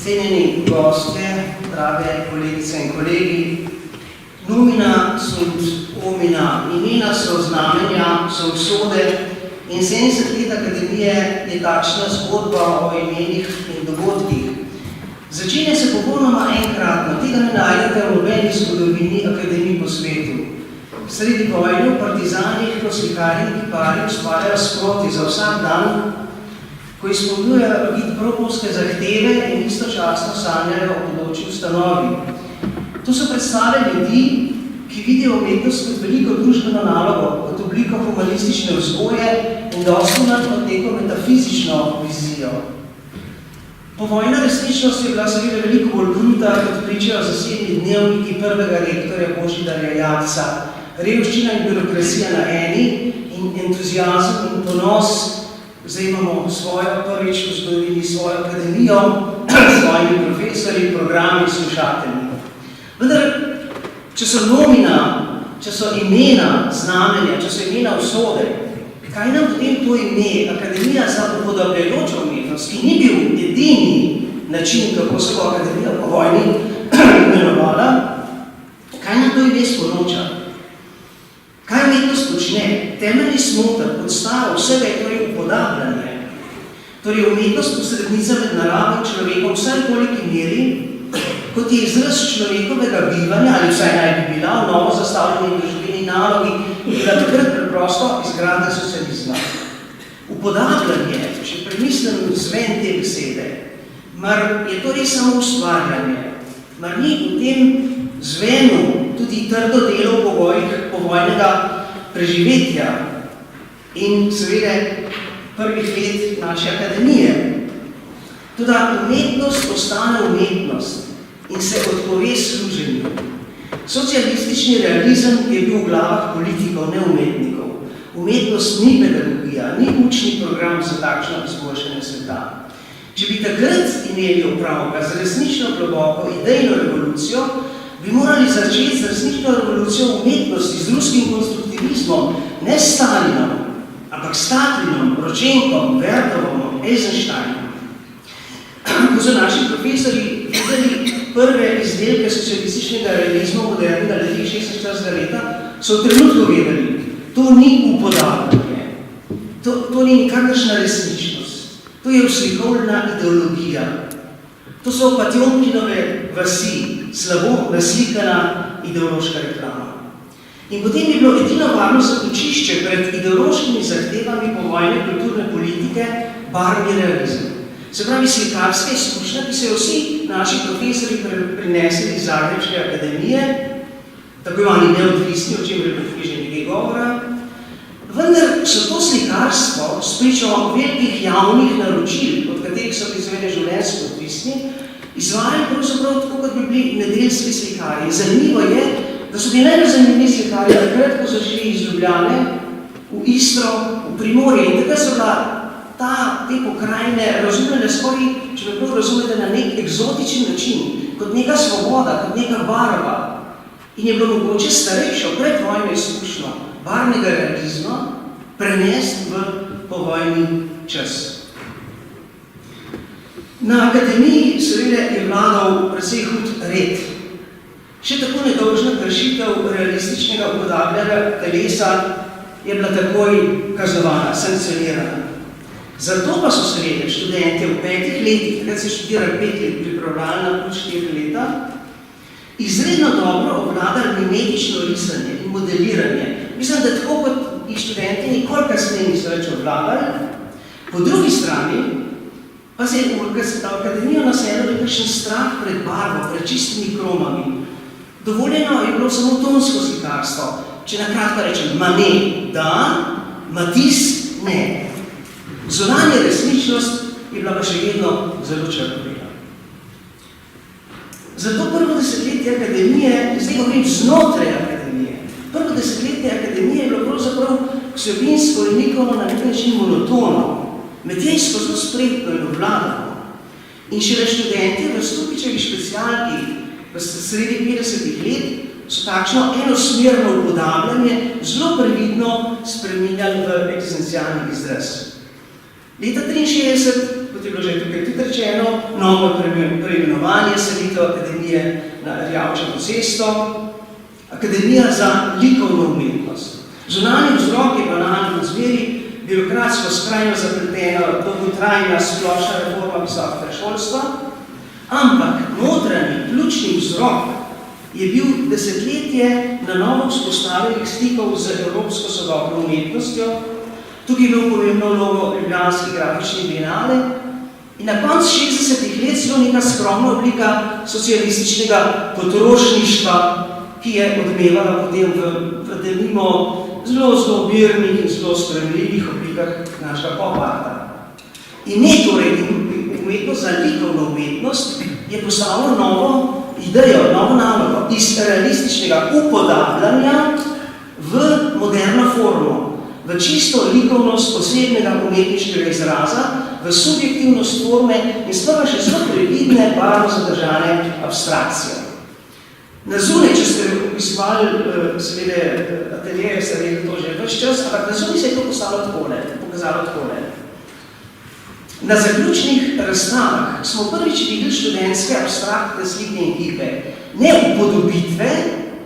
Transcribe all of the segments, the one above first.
Cenjeni gostje, drage kolegice in kolegi, numina sunt omina, imena so znamenja, so usode in 70 let akademije je takšna zgodba o imenih in dogodkih. Začenja se popolnoma enkratno, tega ne najdete v nobeni zgodovini akademij po svetu. Sredi vojne v partizanih, ko slikarji in kiparji ustvarjajo sproti za vsak dan, ko izpolnjujejo propovske zahteve in istočasno sanjajo o bodoči ustanovi. To so predstave ljudi, ki vidijo umetnost kot veliko družbeno nalogo, kot obliko humanistične vzgoje in dosti manj od neko metafizično vizijo. Povojna resničnost je bila seveda veliko bolj kruta, kot pričajo zasebni dnevniki prvega rektorja Božidarja Jatca. Revščina in birokracija na eni in entuziazem in ponos. Zdaj imamo svojo prvič v zgodovini, svojo akademijo, svojimi profesorji, programi, slušatelji. Vendar, če so nomina, če so imena znamenja, če so imena usode, kaj nam potem to ime, Akademija za upodabljajočo umetnost, ki ni bil edini način, kako se bo akademija po vojni imenovala, kaj nam to ime sporoča? Kaj umetnost počne? Temeljni smoter podstava vsega je torej upodabljanje. Torej umetnost posrednica med naravo in človekom vsaj koliki meri, kot je izraz človekovega bivanja, ali vsaj naj bi bila v novo zastavljeni družbeni nalogi, ki je takrat preprosto izgradnja socializma. Upodabljanje, če premislim zven te besede, mar je torej samo ustvarjanje, mar ni v tem zvenu tudi trdo delo v pogojih povojnega preživetja in seveda prvih let naše akademije. Toda umetnost ostane umetnost in se odpove služenju. Socialistični realizem je bil v glavah politikov, ne umetnikov. Umetnost ni pedagogija, ni učni program za takšno izboljšanje sveta. Če bi takrat imeli opravka z resnično globoko idejno revolucijo, bi morali začeti z resnično revolucijo umetnosti, z ruskim konstruktivizmom, ne s Stalinom, ampak s Taplinom, Rodčenkom, Vertovom, Eisensteinom. Ko so naši profesori videli prve izdelke socialističnega realizma modernega leta 46 leta, so v trenutku vedeli, to ni upodabljanje, to ni nikakršna resničnost, to je uslikovna ideologija. To so Patjomkinove vasi, slabo naslikana ideološka reklama. In potem je bilo edino varno zatočišče pred ideološkimi zahtevami povojne kulturne politike barvni realizem. Se pravi slikarska izkušnja, ki so jo vsi naši profesori prinesli iz Zagrebške akademije, tako imani neodvisni, o čem je bilo že nekaj govora, vendar so to slikarstvo spričo velikih javnih naročil, od katerih so bili seveda življenjsko odvisni, izvajali pravzaprav tako, kot bi bili nedeljski slikarji. Zanimivo je, da so bili najrazanimivi slikarji, takrat, ko so šli iz Ljubljane v Istro, v Primorje, in takrat so bila te pokrajine razumljene skoraj, če me prav razumete, na nek eksotičen način, kot neka svoboda, kot neka barva. In je bilo mogoče starejšo, predvojno izkušnjo barvnega realizma prenesti v povojni čas. Na akademiji seveda je vladal precej hud red. Še tako nedolžna kršitev realističnega upodabljanja telesa je bila takoj kaznovana, sankcionirana. Zato pa so seveda študente v 5 letih, takrat se študira 5 let, pripravljalna plus 4 leta, izredno dobro obvladali mimetično risanje in modeliranje. Mislim, da tako kot jih študenti nikoli kasneje niso več obvladali. Po drugi strani pa se je v akademijo naselil nekakšen strah pred barvo, pred čistimi kromami. Dovoljeno je bilo samo tonsko slikarstvo. Če nakratko rečem, Manet da, Matisse ne. Zunanja resničnost je bila pa še vedno zelo črno-bela. Zato prvo desetletje akademije, zdaj govorim znotraj akademije, prvo desetletje akademije je bilo pravzaprav vsebinsko in likovno na nek način monotono, medijsko zelo spretno in obvladano. In šele študenti v Stupičevi specialki v sredi 50 let so takšno enosmerno upodabljanje zelo previdno spreminjali v eksistencialni izraz. Leta 1963 kot je bilo že tukaj tudi rečeno, novo preimenovanje selitev akademije na Erjavčevo cesto, Akademija za likovno umetnost. Zunanji vzrok je banalno razmeri, birokratsko skrajno zapletena, dolgotrajna splošna reforma visokega šolstva, ampak notranji, ključni vzrok je bil desetletje na novo vzpostavljenih stikov z evropsko sodobno umetnostjo. Tukaj je bilo pomembno vlogo ljubljanske grafične bienale in na koncu 60. let celo neka skromna oblika socialističnega potrošništva, ki je odmevala potem v denimo zelo mirnih in zelo spremljivih oblikah našega pop-arta. In ne torej umetnost za likovno umetnost je postavila novo idejo, novo nalogo iz realističnega upodabljanja v moderno formo, v čisto likovnost posebnega umetniškega izraza, v subjektivnost forme in sprva še zelo previdne, barvo zadržane abstrakcije. Na zunaj, če ste opisovali seveda ateljeje, ste rekli to že več čas, ampak na zunaj se je to pokazalo takole. Na zaključnih razstavah smo prvič videli študentske abstraktne slike in kipe. Ne upodobitve,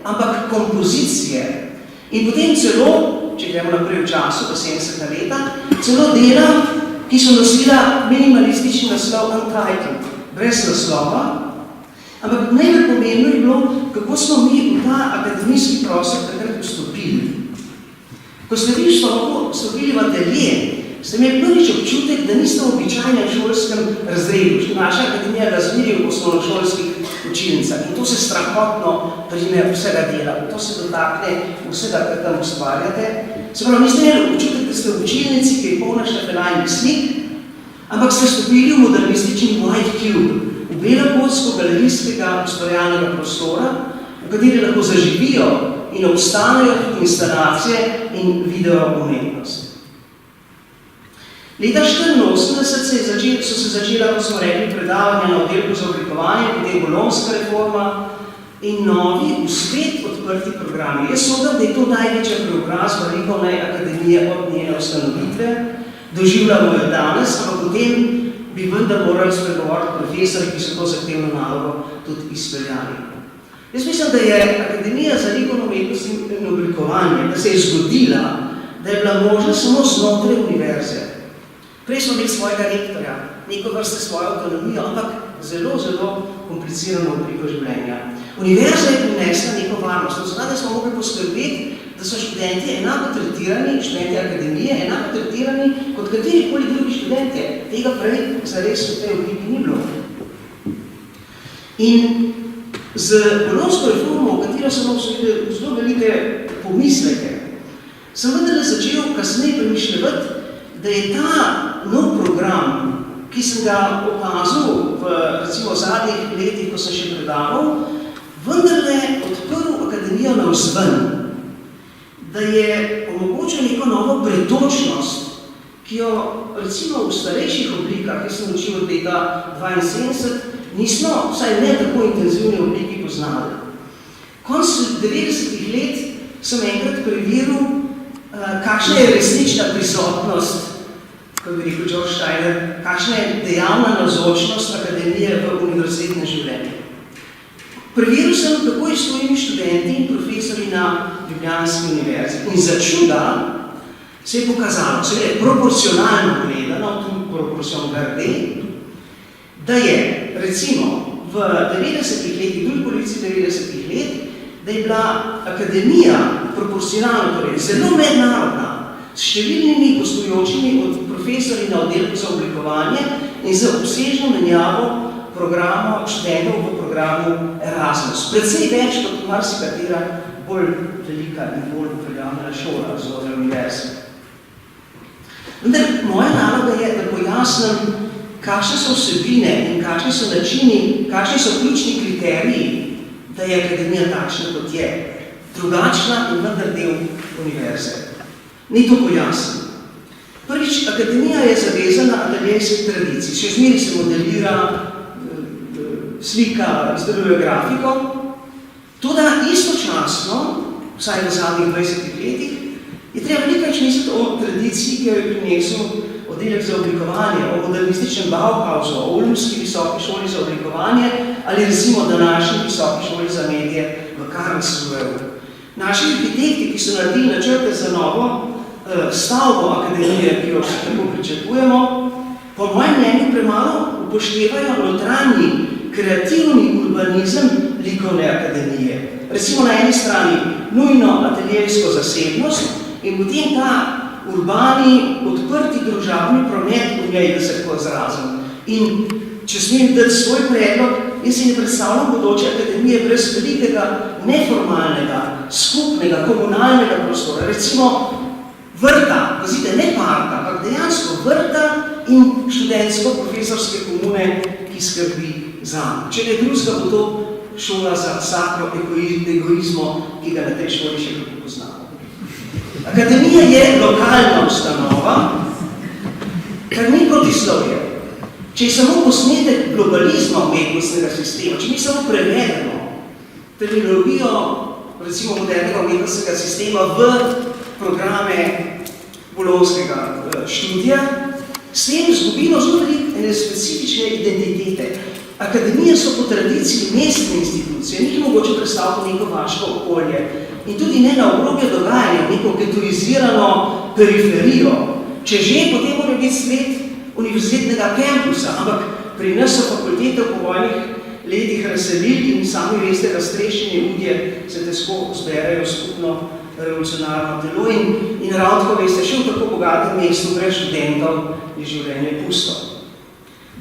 ampak kompozicije. In potem celo, če gremo naprej v času, do 70. leta, celo dela, ki so nosila minimalistični naslov Untitled, brez naslova. Ampak najbolj pomembno je bilo, kako smo mi v ta akademijski prostor takrat vstopili. Ko ste vi vstopili v atelje, ste imeli prvič občutek, da niste v običajnem šolskem razredu. Naša akademija razmerja v osnovnošolskih učilnicah in to se strahotno prime vsega dela. To se dotakne vsega, kar tam ustvarjate. Se pravi, niste imeli občutek, da ste v učilnici, ki je polna štafelajnih slik, ampak ste vstopili v modernistični White Cube, v belokotsko galerijskega ustvarjalnega prostora, v kateri lahko zaživijo in obstanejo instalacije in video umetnost. Leta 1984 so se začela, ko smo rekli, predavanja na oddelku za oblikovanje, potem bolonjska reforma in novi, v svet odprti programi. Jaz sodam, da je to največja preobrazba likovne akademije od njene ustanovitve. Doživljamo jo danes, ampak potem bi vendar morali spregovoriti profesori, ki so to zahtevno nalogo tudi izpeljali. Jaz mislim, da je Akademija za likovno umetnost in oblikovanje, da se je zgodila, da je bila možna samo znotraj univerze. Prej smo imeli svojega rektorja, neko vrste svojo avtonomijo, ampak zelo komplicirano obliko življenja. Univerza je prinesla neko varnost. Zato smo mogli poskrbeti, da so študenti enako tretirani, študenti akademije, enako tretirani kot katerikoli drugi študenti. Tega prej zares v tej obliki ni bilo. In z bolonjsko reformo, v katero sem obsodil zelo velike pomisleke, sem vendarle začel kasneje premišljati, da je ta nov program, ki sem ga opazil v recimo zadnjih letih, ko sem še predaval, vendarle odprl akademijo navzven, da je omogočil neko novo pretočnost, ki jo recimo v starejših oblikah, ki sem učil od leta 1972, nismo, vsaj ne tako intenzivni obliki poznali. Konec 90-ih let sem enkrat preveril, kakšna je resnična prisotnost, kot bi rekel George Steiner, kakšna je dejavna navzočnost akademije v univerzitetnem življenju. Preveril sem, kako je s svojimi študenti in profesori na Ljubljanski univerzi. In za čuda se je pokazalo, seveda proporcionalno gledano, tudi proporcion garde, da je recimo v 90-ih letih, drugi polovici 90-ih let, da je bila akademija proporcionalno, torej zelo mednarodna, s številnimi gostujočimi od profesori na oddelku za oblikovanje in za obsežno menjavo programov študentov v programu Erasmus. Predvsej več kot marsikatera bolj velika in bolj uveljavljena šola znotraj univerze. Vendar moja naloga je, da pojasnim, kakšne so vsebine in kakšni so načini, kakšni so ključni kriteriji, da je akademija takšna, kot je, drugačna in vendar del univerze. Ni to pojasnim. Prvič, akademija je zavezana ateljejski tradiciji. Še zmeri se modelira, slika, izdeluje grafiko. Toda istočasno, vsaj v zadnjih 20 letih, je treba nekaj misliti o tradiciji, ki jo je prinesel oddelek za oblikovanje, o modernističnem Bauhausu, o Ulmski visoki šoli za oblikovanje ali recimo današnji visoki šoli za medije v Karlsruheu. Naši arhitekti, ki so naredili načrte za novo stavbo akademije, ki jo še tako pričakujemo, po mojem mnenju premalo upoštevajo notranji kreativni urbanizem likovne akademije. Recimo na eni strani nujno ateljersko zasebnost in potem ta urbani, odprti družabni promet v njej, da se tako izrazim. In če smem dati svoj predlog, jaz si ne predstavljam bodoče akademije brez velikega, neformalnega, skupnega, komunalnega prostora. Recimo vrta, pazite, ne parka, ampak dejansko vrta in študentsko-profesorske komune, ki skrbi za. Če ne drugega, bo to šola za sakro egoizmo, ki ga na tej šoli še kako poznamo. Akademija je lokalna ustanova, kar ni protislovje. Če je samo posnetek globalizma umetnostnega sistema, če ni samo prevedeno terminologijo, recimo modernega umetnostnega sistema v programe bolonskega študija, s tem izgubimo zelo ene specifične identitete. Akademije so po tradiciji mestne institucije, njih mogoče predstaviti neko vaško okolje in tudi ne na obrobje dogajanja, neko getoizirano periferijo. Če že, potem mora biti svet univerzitetnega kampusa, ampak pri nas so fakultete v povojnih letih razselili in sami veste, raztreščenje udje se težko zberejo skupno revolucionarno telo in ravno veste, še v tako bogatem mestu brez študentov je življenje pusto.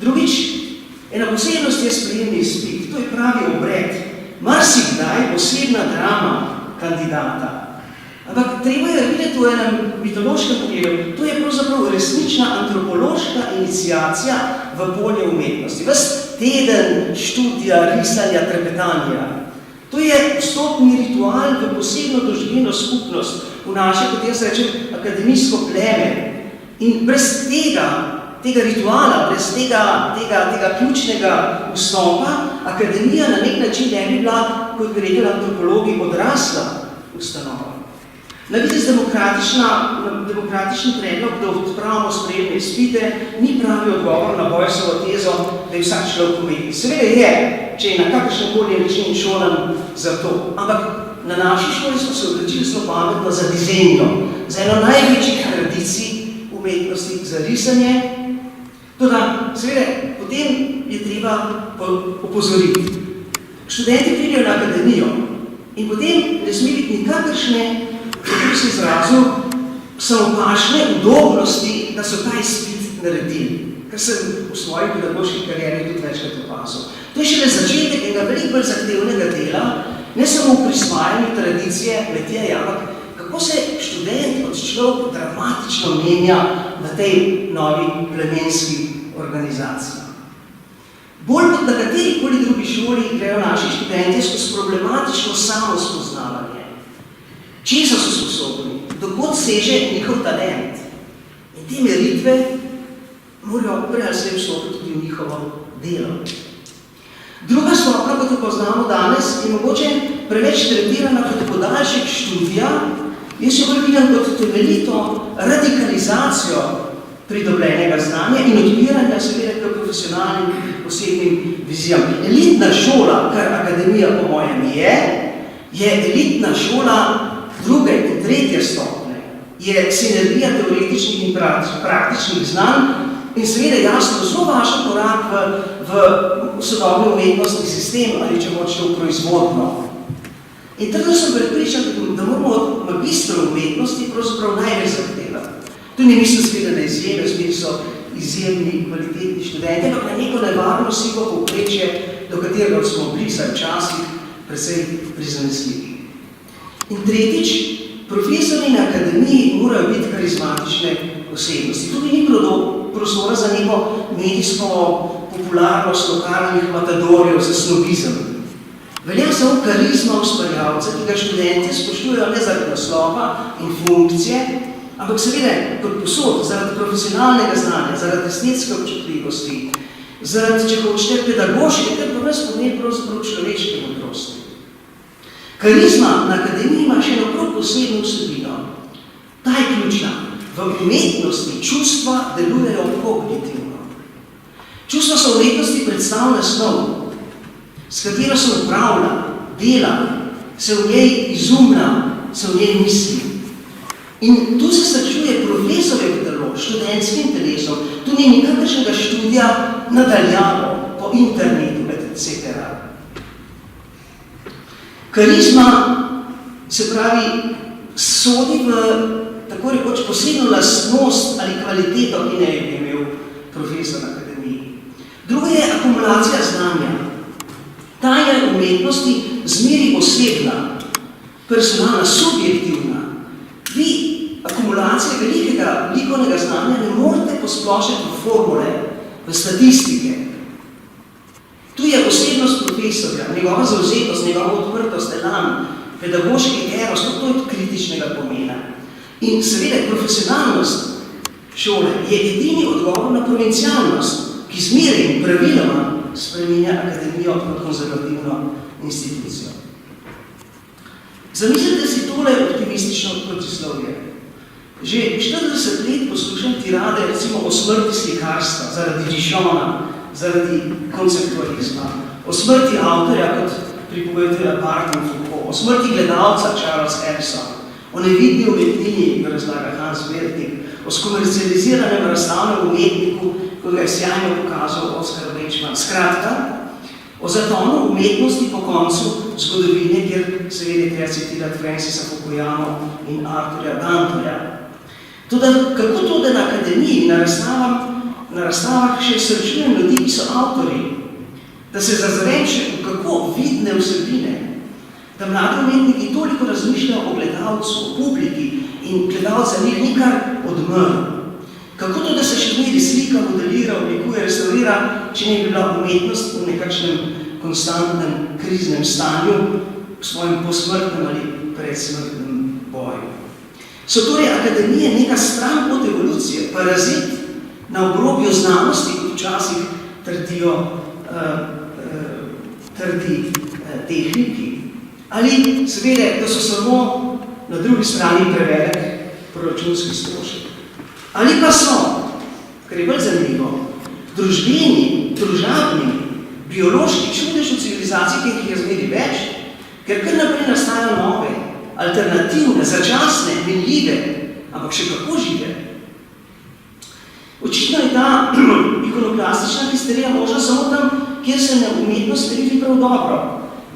Drugič, ena posebnost je sprejemni izpit, to je pravi obred, marsikdaj posebna drama kandidata. Ampak treba je videti v enem mitološkem pogledu, to je pravzaprav resnična antropološka iniciacija v polje umetnosti. Ves teden študija, risanja, trepetanja. To je vstopni ritual v posebno doživljeno skupnost, v naše, kot jaz rečem, akademijsko pleme. In brez tega rituala, brez tega ključnega vstopa, akademija na nek način ne bi bila, kot bi rekli antropologi, odrasla ustanova. Na videz demokratični predlog, da odpravimo sprejemne izpite, ni pravi odgovor na Boysovo tezo, da je vsak človek umetnik. Seveda je, če je na kakršenkoli način šolan za to. Ampak na naši šoli smo se odločili zelo pametno za dizajnjo, za eno največjih tradicij umetnosti, za risanje. Toda, seveda, potem je treba opozoriti. Študenti pridejo na akademijo in potem ne sme biti nikakršne, kako se izrazil, samopašne udobnosti, da so ta izpit naredili, kar sem v svoji pedagoški karieri tudi večkrat opazil. To je šele začetek enega veliko bolj zahtevnega dela, ne samo v prisvajanju tradicije Metjeja, ampak kako se študent od človek dramatično menja na tej novi plemenski organizaciji. Bolj kot na katerikoli drugi šoli grejo naši študenti skozi problematično samospoznavanje. Česa so sposobni, dokot seže njihov talent. In te meritve morajo prej ali slej vstopiti tudi v njihovo delo. Druga stopnja, kot jo poznamo danes, je mogoče preveč tretirana kot podaljšek študija, jaz jo bolj vidim kot temeljito radikalizacijo pridobljenega znanja in odpiranja seveda k profesionalnim posebnim vizijam. Elitna šola, kar akademija po mojem je elitna šola druge in tretje stopnje, je sinergija teoretičnih in praktičnih znanj in seveda jasno zelo važen korak v sodobni umetnostni sistem ali če hočete v proizvodno. In tako sem prepričan, da moramo od magistrov umetnosti pravzaprav največ zahtevati. Tu ne mislim seveda na izjeme, v so izjemni kvalitetni študenti, ampak na neko nevarno sivo povprečje, do katerega smo bili vsaj včasih precej prizanesljivi. In tretjič, profesori na akademiji morajo biti karizmatične osebnosti. Tudi ni prostora za neko medijsko popularnost lokalnih matadorjev za snobizem. Velja samo karizma ustvarjalca, ki ga študenti spoštujejo ne zaradi naslova in funkcije, ampak seveda kot posod, zaradi profesionalnega znanja, zaradi estetske občutljivosti, zaradi, če hočete, pedagoške, ker pa nas pomeni pravzaprav človeške modrosti. Karizma na akademiji ima še eno prav posebno vsebino. Ta je ključna. v umetnosti čustva delujejo kognitivno. Čustva so v umetnosti predstavljena snov, s katero se upravlja, dela, se v njej izumlja, se v njej misli. In tu se srečuje profesorjev telo, študentskim telesom, tu ni nikakršnega študija nadaljavo po internetu, etc. Karizma, se pravi, sodi v tako rekoč posebno lastnost ali kvaliteto, ki ne je imel profesor na akademiji. Drugo je akumulacija znanja. Ta je v umetnosti zmeri osebna, personalna, subjektivna. Vi akumulacije velikega likovnega znanja ne morete posplošiti v formule, v statistike. Tu je osebnost profesorja, njegova zavzetost, njegova odprtost, elan, pedagoški eros, to je kritičnega pomena. In seveda profesionalnost šole je edini odgovor na provincialnost, ki zmeraj in praviloma spreminja akademijo kot konzervativno institucijo. Zamislite si tole optimistično protislovje. Že 40 let poslušam tirade recimo o smrti slikarstva zaradi Dižona, zaradi konceptualizma, o smrti avtorja kot pripoveduje Barton Foucault, o smrti gledalca Charles Edison, o nevidni umetnini, razlaga Hans Wertig, o skomercializiranem razstavnem umetniku, kot ga je sjajno pokazal Oskar Lečman. Skratka, o zatonu umetnosti po koncu zgodovine, kjer seveda treba citirati Francisa Fukuyamo in Arturja Dantorja. Toda kako to, da na akademiji, na razstavah še srečujem ljudi, ki so avtori, da se zazreče v kako vidne vsebine, da mladi umetniki toliko razmišljajo o gledalcu, o publiki in gledalca njih nikar odmrl. Kako to, da se še zmeri slika, modelira, oblikuje, restaurira, če ne bi bila umetnost v nekakšnem konstantnem kriznem stanju, v svojem posmrtnem ali predsmrtnem boju. So torej akademije neka stran od evolucije, parazit na obrobju znanosti, kot včasih trdi tehniki, ali seveda, da so samo na drugi strani prevelik proračunski strošek. Ali pa so, kar je bolj zanimivo, družbeni, družabni, biološki čudež v civilizaciji, ki jih je zmeri več, ker kar naprej nastajajo nove, alternativne, začasne, minljive, ampak še kako žive. Očitno je ta ikonoklastična histerija možna samo tam, kjer se na umetnost ne vidi prav dobro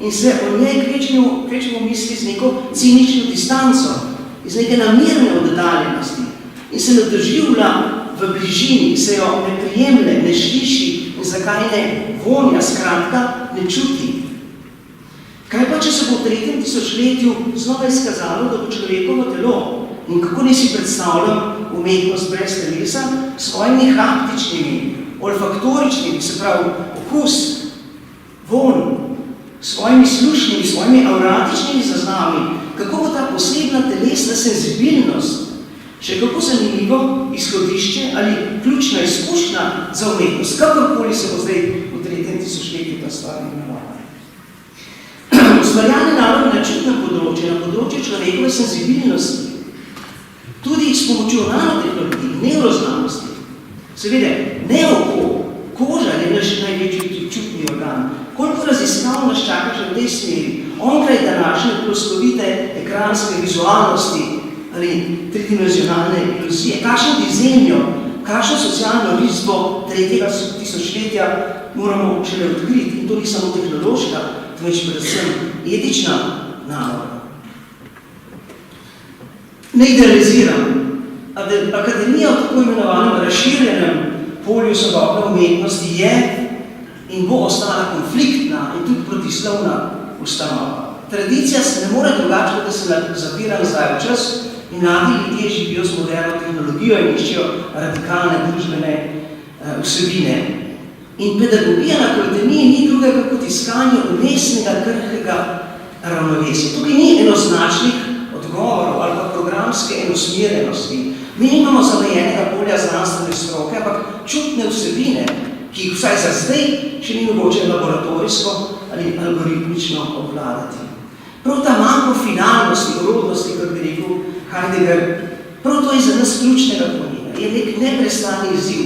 in se o njej kvečemo misli z neko cinično distanco, iz neke namirne oddaljenosti in se ne doživlja v bližini, se jo ne prijemlje, ne sliši in zakaj ne vonja, skratka, ne čuti. Kaj pa, če se bo v 3. tisočletju znova izkazalo, da bo človekovo telo in kako ne si predstavljam umetnost brez telesa, s svojimi haptičnimi, olfaktoričnimi, se pravi okus, von, svojimi slušnimi, svojimi auratičnimi zaznami, kako bo ta posebna telesna senzibilnost, še kako zanimivo izhodišče ali ključna izkušnja za umetnost, kakorkoli se bo zdaj v 3. tisočletju ta stvar imenovala. Ustvarjalne naloge na čutnem področju, na področju človekove senzibilnosti, tudi s pomočjo nanotehnologij, neuroznanosti. Seveda, ne oko, koža je naš največji čutni organ. Koliko raziskav nas čaka že v tej smeri, onkraj današnje proslovite ekranske vizualnosti ali tridimenzionalne iluzije, kakšno dizemljo, kakšno socialno risbo 3. tisočletja moramo šele odkriti. In to ni samo tehnološka, temveč predvsem etična naloga. Ne idealiziram. Akademija v tako imenovanem razširjenem polju sodobne umetnosti je in bo ostala konfliktna in tudi protislovna ustanova. Tradicija se ne more drugače, da se zapira nazaj v čas in mladi ljudje živijo z moderno tehnologijo in iščejo radikalne družbene vsebine. In pedagogija na akademiji ni drugega kot iskanje umestnega, krhkega ravnovesja. Tukaj ni enoznačnih odgovorov ali pa programske enosmerjenosti. Mi nimamo zamejenega polja znanstvene stroke, ampak čutne vsebine, ki jih vsaj za zdaj še ni mogoče laboratorijsko ali algoritmično obvladati. Prav ta manjko finalnosti, urodnosti, kot bi rekel Heidegger, Prav to je za nas ključnega pomena, je nek neprestani izziv.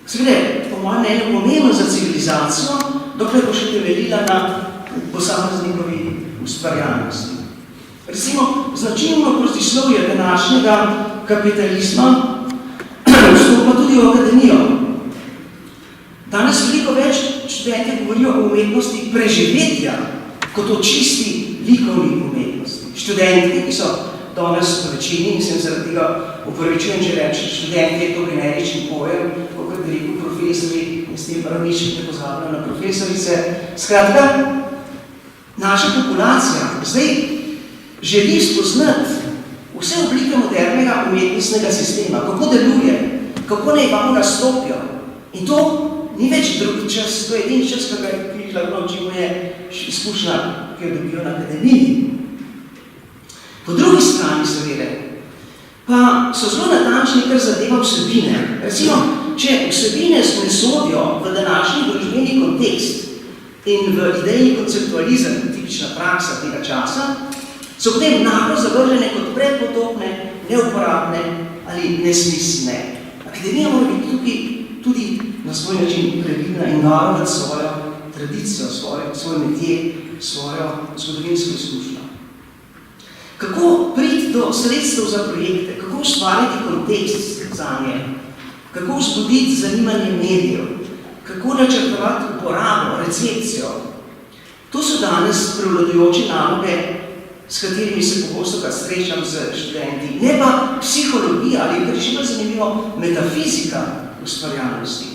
Seveda, po mojem mnenju pomembno za civilizacijo, dokler bo še temeljila na posameznikovi ustvarjalnosti. Recimo, značilno protislovje današnjega kapitalizma vstopa tudi v akademijo. Danes veliko več študenti govorijo o umetnosti preživetja, kot o čisti likovni umetnosti. Študenti, ki so danes v večini, in sem zaradi tega upravičujem, če reči, študenti je to generični pojem, kot bi rekel profesori, in s tem prav nič ne pozabljam na profesorice. Skratka, naša populacija zdaj želi spoznati vse oblike modernega umetnostnega sistema, kako deluje, kako naj vam nastopijo. In to ni več drugi čas, to je edini čas, ki lahko učimo je izkušnja, ki jo dobijo na akademiji. Po drugi strani seveda, pa so zelo natančni, kar zadeva vsebine. Recimo, če vsebine ne sodijo v današnji družbeni kontekst in v idejni konceptualizem, tipična praksa tega časa, so potem naglo zavržene kot predpotopne, neuporabne ali nesmiselne. Akademija mora biti tukaj tudi na svoj način previdna in varovati svojo tradicijo, svoj medije, svojo zgodovinsko izkušnjo. Kako priti do sredstev za projekte, kako ustvariti kontekst za nje, kako vzbuditi zanimanje medijev, kako načrtovati uporabo, recepcijo. To so danes prevladujoče naloge, s katerimi se pogosto srečam z študenti. Ne pa psihologija ali, kar je še bolj zanimivo, metafizika ustvarjalnosti.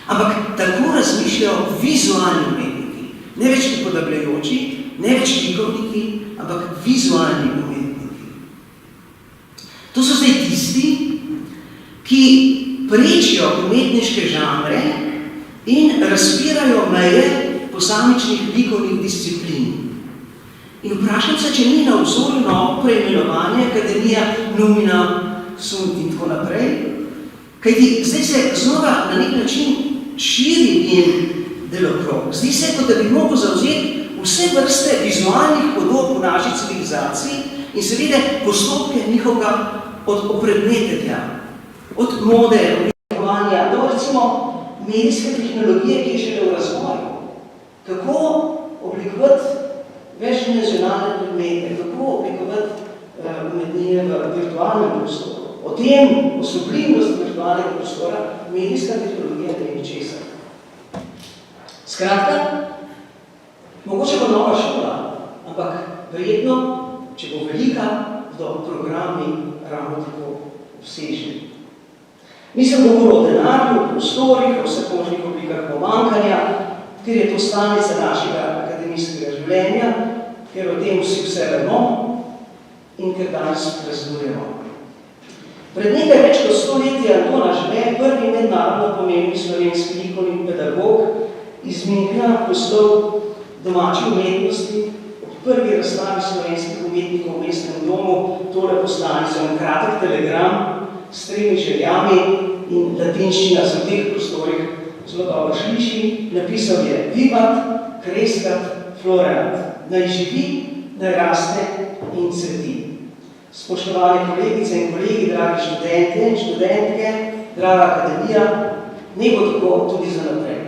Ampak tako razmišljajo vizualni umetniki. Ne več upodabljajoči, ne več likovniki, ampak vizualni umetniki. To so zdaj tisti, ki prečijo umetniške žanre in razpirajo meje posamičnih likovnih disciplin. In vprašam se, če ni na vzorju novo preimenovanje Akademija Numina Sunt in tako naprej, kajti zdaj se znova na nek način širi in delokrog. Zdi se, kot da bi mogel zavzeti vse vrste vizualnih podob v naši civilizaciji in seveda postopke njihovega od opredmetenja, od mode, oblikovanja, do recimo medijske tehnologije, ki je šele v razvoju. Kako oblikovati večdimenzionalne predmete, kako oblikovati umetnine v virtualnem prostoru. O tem, o sublivosti virtualnega prostora, medijska tehnologija ne je česa. Skratka, mogoče bo nova šola, ampak verjetno, če bo velika, do programi ravno tako obsežni. Nisem govoril o denarju, o prostorih, o vseh možnih oblikah pomankanja, ker je to stalnica našega akademijskega življenja, ker o tem vse vemo in ker danes praznujemo. Pred nekaj več kot 100 leti je Anton Ažme, prvi mednarodno pomembni slovenski likovni pedagog, iz Münchna postal domači umetnosti, ob prvi razstavi slovenskih umetnikov v mestnem domu, tole poslani so en kratek telegram s 3 željami in latinščina se v teh prostorih zelo dobro sliši. Napisal je vivat, kreskat, floreat, naj živi, naj raste in cveti. Spoštovane kolegice in kolegi, dragi študente in študentke, draga akademija, ne bo tako tudi za naprej.